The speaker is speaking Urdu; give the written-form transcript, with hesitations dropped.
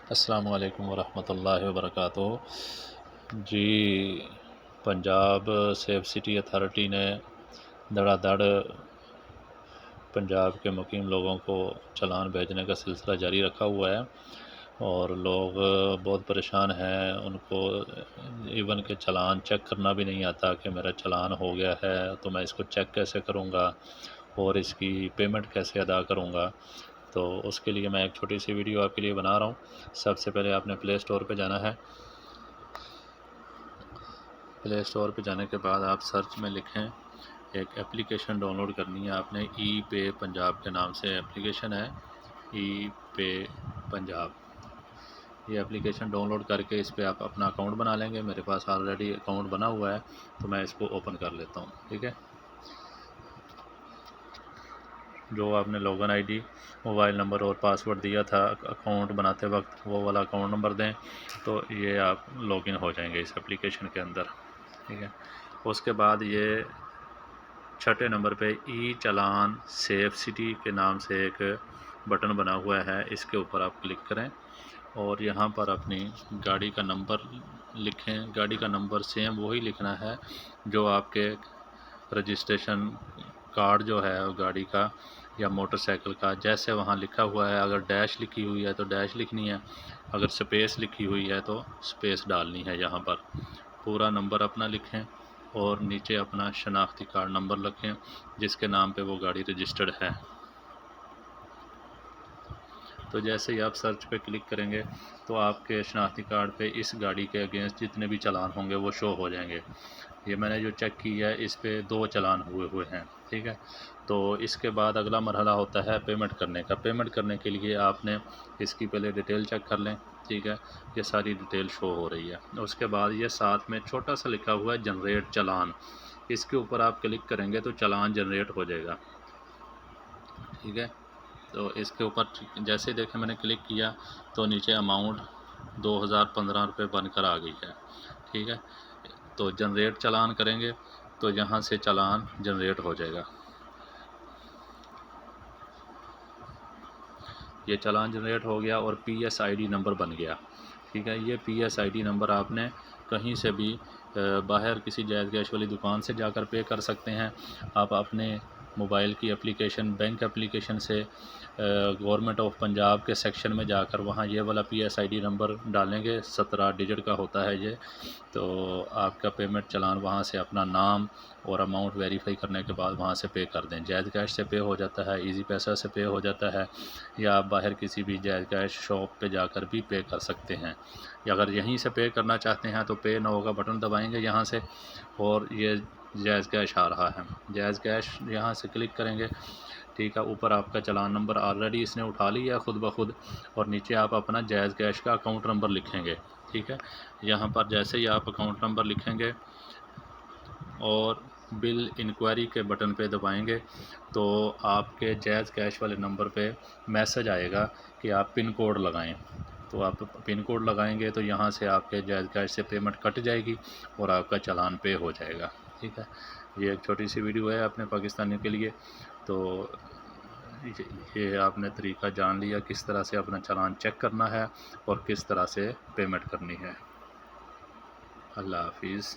السلام علیکم ورحمۃ اللہ وبرکاتہ۔ جی، پنجاب سیف سٹی اتھارٹی نے دھڑا دھڑ پنجاب کے مقیم لوگوں کو چلان بھیجنے کا سلسلہ جاری رکھا ہوا ہے، اور لوگ بہت پریشان ہیں۔ ان کو ایون کہ چلان چیک کرنا بھی نہیں آتا کہ میرا چلان ہو گیا ہے تو میں اس کو چیک کیسے کروں گا اور اس کی پیمنٹ کیسے ادا کروں گا۔ تو اس کے لیے میں ایک چھوٹی سی ویڈیو آپ کے لیے بنا رہا ہوں۔ سب سے پہلے آپ نے پلے اسٹور پہ جانا ہے۔ پلے اسٹور پہ جانے کے بعد آپ سرچ میں لکھیں، ایک اپلیکیشن ڈاؤن لوڈ کرنی ہے آپ نے، ای پے پنجاب کے نام سے اپلیکیشن ہے، ای پے پنجاب۔ یہ اپلیکیشن ڈاؤن لوڈ کر کے اس پہ آپ اپنا اکاؤنٹ بنا لیں گے۔ میرے پاس آلریڈی اکاؤنٹ بنا ہوا ہے تو میں اس کو اوپن کر لیتا ہوں، ٹھیک ہے۔ جو آپ نے login I D, mobile number اور پاسورڈ دیا تھا اکاؤنٹ بناتے وقت، وہ والا اکاؤنٹ نمبر دیں تو یہ آپ لاگ ان ہو جائیں گے اس اپلیکیشن کے اندر، ٹھیک ہے۔ اس کے بعد یہ چھٹے نمبر پہ ای چلان سیف سٹی کے نام سے ایک بٹن بنا ہوا ہے، اس کے اوپر آپ کلک کریں اور یہاں پر اپنی گاڑی کا نمبر لکھیں۔ گاڑی کا نمبر سیم وہی لکھنا ہے جو آپ کے رجسٹریشن کارڈ جو ہے گاڑی کا یا موٹر سائیکل کا جیسے وہاں لکھا ہوا ہے۔ اگر ڈیش لکھی ہوئی ہے تو ڈیش لکھنی ہے، اگر سپیس لکھی ہوئی ہے تو سپیس ڈالنی ہے۔ یہاں پر پورا نمبر اپنا لکھیں اور نیچے اپنا شناختی کارڈ نمبر لکھیں جس کے نام پہ وہ گاڑی رجسٹرڈ ہے۔ تو جیسے ہی آپ سرچ پہ کلک کریں گے تو آپ کے شناختی کارڈ پہ اس گاڑی کے اگینسٹ جتنے بھی چلان ہوں گے وہ شو ہو جائیں گے۔ یہ میں نے جو چیک کی ہے اس پہ 2 چلان ہوئے ہیں، ٹھیک ہے۔ تو اس کے بعد اگلا مرحلہ ہوتا ہے پیمنٹ کرنے کا۔ پیمنٹ کرنے کے لیے آپ نے اس کی پہلے ڈیٹیل چیک کر لیں، ٹھیک ہے۔ یہ ساری ڈیٹیل شو ہو رہی ہے۔ اس کے بعد یہ ساتھ میں چھوٹا سا لکھا ہوا ہے جنریٹ چلان، اس کے اوپر آپ کلک کریں گے تو چلان جنریٹ ہو جائے گا، ٹھیک ہے۔ تو اس کے اوپر جیسے دیکھیں میں نے کلک کیا تو نیچے اماؤنٹ 2015 روپے بن کر آ گئی ہے، ٹھیک ہے۔ تو جنریٹ چلان کریں گے تو یہاں سے چلان جنریٹ ہو جائے گا۔ یہ چلان جنریٹ ہو گیا اور P S I D number بن گیا، ٹھیک ہے۔ یہ P S I D number آپ نے کہیں سے بھی باہر کسی جائز کیش والی دکان سے جا کر پے کر سکتے ہیں۔ آپ اپنے موبائل کی اپلیکیشن، بینک اپلیکیشن سے گورنمنٹ آف پنجاب کے سیکشن میں جا کر وہاں یہ والا پی ایس آئی ڈی نمبر ڈالیں گے، 17 ڈیجٹ کا ہوتا ہے یہ، تو آپ کا پیمنٹ چلان وہاں سے اپنا نام اور اماؤنٹ ویریفائی کرنے کے بعد وہاں سے پے کر دیں۔ جائز کیش سے پے ہو جاتا ہے، ایزی پیسہ سے پے ہو جاتا ہے، یا آپ باہر کسی بھی جائز کیش شاپ پہ جا کر بھی پے کر سکتے ہیں، یا اگر یہیں سے پے کرنا چاہتے ہیں تو پے نو کا بٹن دبائیں گے یہاں سے اور یہ جائز کیش آ رہا ہے، جائز کیش یہاں سے کلک کریں گے، ٹھیک ہے۔ اوپر آپ کا چلان نمبر آلریڈی اس نے اٹھا لیا ہے خود بخود، اور نیچے آپ اپنا جائز کیش کا اکاؤنٹ نمبر لکھیں گے، ٹھیک ہے۔ یہاں پر جیسے ہی آپ اکاؤنٹ نمبر لکھیں گے اور بل انکوائری کے بٹن پہ دبائیں گے تو آپ کے جائز کیش والے نمبر پہ میسج آئے گا کہ آپ پن کوڈ لگائیں، تو آپ پن کوڈ لگائیں گے تو یہاں سے آپ کے جائز کیش سے پیمنٹ کٹ جائے گی اور آپ کا چلان پے ہو جائے گا، ٹھیک ہے۔ یہ ایک چھوٹی سی ویڈیو ہے اپنے پاکستانیوں کے لیے، تو یہ آپ نے طریقہ جان لیا کس طرح سے اپنا چلان چیک کرنا ہے اور کس طرح سے پیمنٹ کرنی ہے۔ اللہ حافظ۔